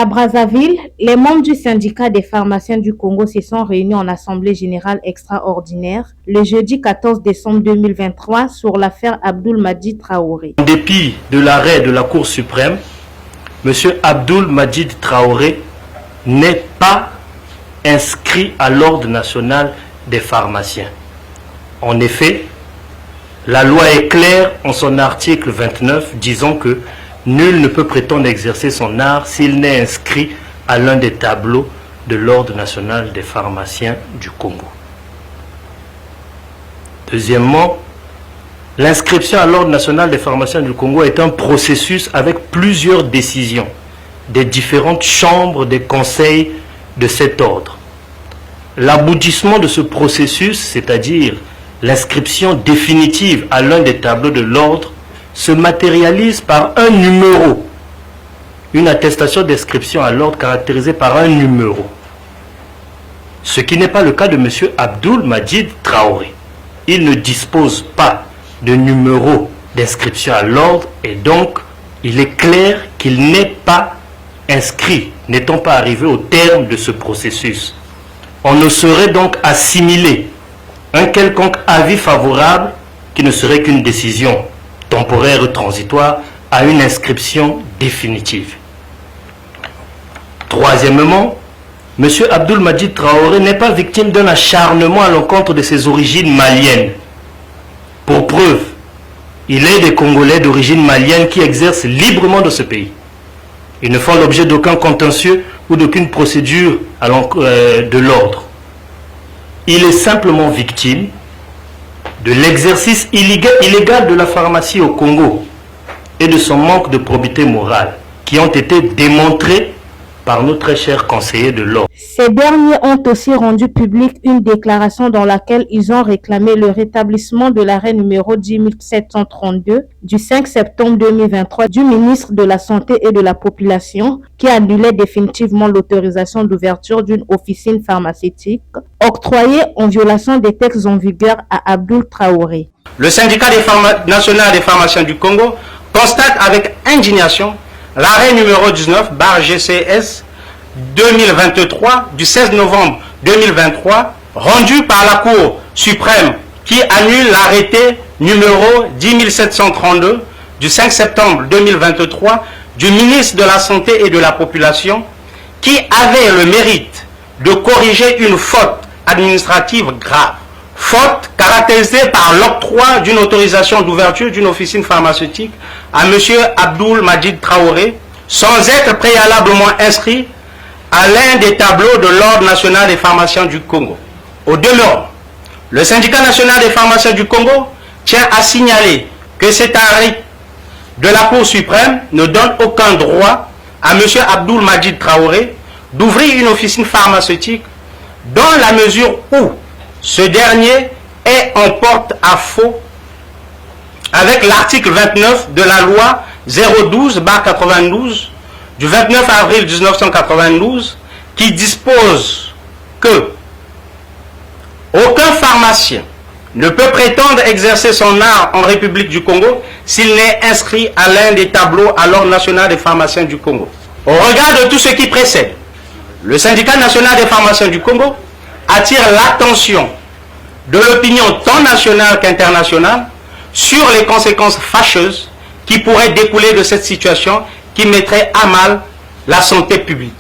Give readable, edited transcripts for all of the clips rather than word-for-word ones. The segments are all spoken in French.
À Brazzaville, les membres du syndicat des pharmaciens du Congo se sont réunis en assemblée générale extraordinaire le jeudi 14 décembre 2023 sur l'affaire Abdoul Madjid Traoré. En dépit de l'arrêt de la Cour suprême, M. Abdoul Madjid Traoré n'est pas inscrit à l'ordre national des pharmaciens. En effet, la loi est claire en son article 29 disant que nul ne peut prétendre exercer son art s'il n'est inscrit à l'un des tableaux de l'Ordre national des pharmaciens du Congo. Deuxièmement, l'inscription à l'Ordre national des pharmaciens du Congo est un processus avec plusieurs décisions des différentes chambres des conseils de cet ordre. L'aboutissement de ce processus, c'est-à-dire l'inscription définitive à l'un des tableaux de l'ordre, se matérialise par un numéro, une attestation d'inscription à l'ordre caractérisée par un numéro. Ce qui n'est pas le cas de M. Abdoul Madjid Traoré. Il ne dispose pas de numéro d'inscription à l'ordre et donc il est clair qu'il n'est pas inscrit, n'étant pas arrivé au terme de ce processus. On ne saurait donc assimiler un quelconque avis favorable qui ne serait qu'une décision temporaire ou transitoire à une inscription définitive. Troisièmement, M. Abdoul Madjid Traoré n'est pas victime d'un acharnement à l'encontre de ses origines maliennes. Pour preuve, il est des Congolais d'origine malienne qui exercent librement dans ce pays. Ils ne font l'objet d'aucun contentieux ou d'aucune procédure de l'ordre. Il est simplement victime de l'exercice illégal de la pharmacie au Congo et de son manque de probité morale qui ont été démontrés par nos très chers conseillers de l'ordre. Ces derniers ont aussi rendu publique une déclaration dans laquelle ils ont réclamé le rétablissement de l'arrêt numéro 10732 du 5 septembre 2023 du ministre de la Santé et de la Population qui annulait définitivement l'autorisation d'ouverture d'une officine pharmaceutique octroyée en violation des textes en vigueur à Abdoul Traoré. Le syndicat national des pharmaciens du Congo constate avec indignation l'arrêt numéro 19/GCS 2023 du 16 novembre 2023 rendu par la Cour suprême qui annule l'arrêté numéro 10732 du 5 septembre 2023 du ministre de la Santé et de la Population qui avait le mérite de corriger une faute administrative grave. Faute caractérisée par l'octroi d'une autorisation d'ouverture d'une officine pharmaceutique à M. Abdoul Madjid Traoré sans être préalablement inscrit à l'un des tableaux de l'Ordre national des pharmaciens du Congo. Au demeurant, le syndicat national des pharmaciens du Congo tient à signaler que cet arrêt de la Cour suprême ne donne aucun droit à M. Abdoul Madjid Traoré d'ouvrir une officine pharmaceutique dans la mesure où ce dernier est en porte-à-faux avec l'article 29 de la loi 012/92 du 29 avril 1992 qui dispose que aucun pharmacien ne peut prétendre exercer son art en République du Congo s'il n'est inscrit à l'un des tableaux à l'Ordre national des pharmaciens du Congo. Au regard de tout ce qui précède, le syndicat national des pharmaciens du Congo attire l'attention de l'opinion tant nationale qu'internationale sur les conséquences fâcheuses qui pourraient découler de cette situation qui mettrait à mal la santé publique.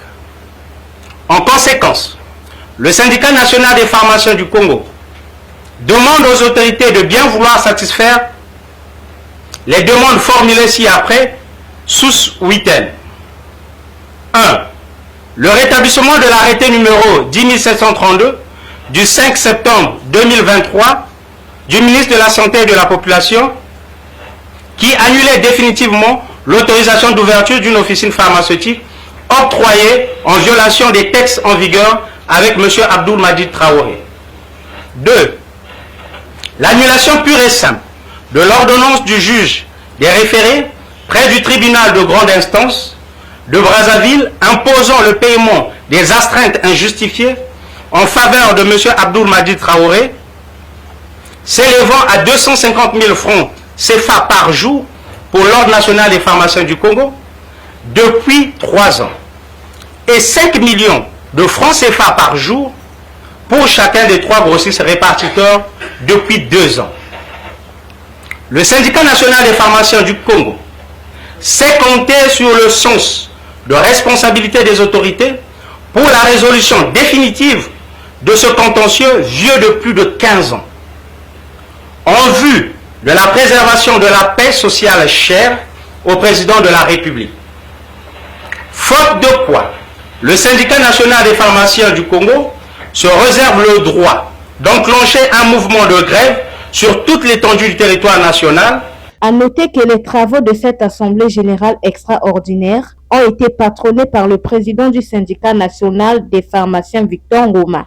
En conséquence, le syndicat national des pharmaciens du Congo demande aux autorités de bien vouloir satisfaire les demandes formulées ci-après sous 8 thèmes. 1. Le rétablissement de l'arrêté numéro 10732 du 5 septembre 2023 du ministre de la Santé et de la Population qui annulait définitivement l'autorisation d'ouverture d'une officine pharmaceutique octroyée en violation des textes en vigueur avec M. Abdoul Madjid Traoré. 2. L'annulation pure et simple de l'ordonnance du juge des référés près du tribunal de grande instance de Brazzaville imposant le paiement des astreintes injustifiées en faveur de M. Abdoul Madjid Traoré, s'élevant à 250 000 francs CFA par jour pour l'Ordre national des pharmaciens du Congo depuis 3 ans. et 5 millions de francs CFA par jour pour chacun des 3 grossistes répartiteurs depuis 2 ans. Le syndicat national des pharmaciens du Congo sait compter sur le sens de responsabilité des autorités pour la résolution définitive de ce contentieux vieux de plus de 15 ans. En vue de la préservation de la paix sociale chère au président de la République. Faute de quoi, le syndicat national des pharmaciens du Congo se réserve le droit d'enclencher un mouvement de grève sur toute l'étendue du territoire national. À noter que les travaux de cette Assemblée générale extraordinaire ont été patronnés par le président du syndicat national des pharmaciens Victor Ngoma.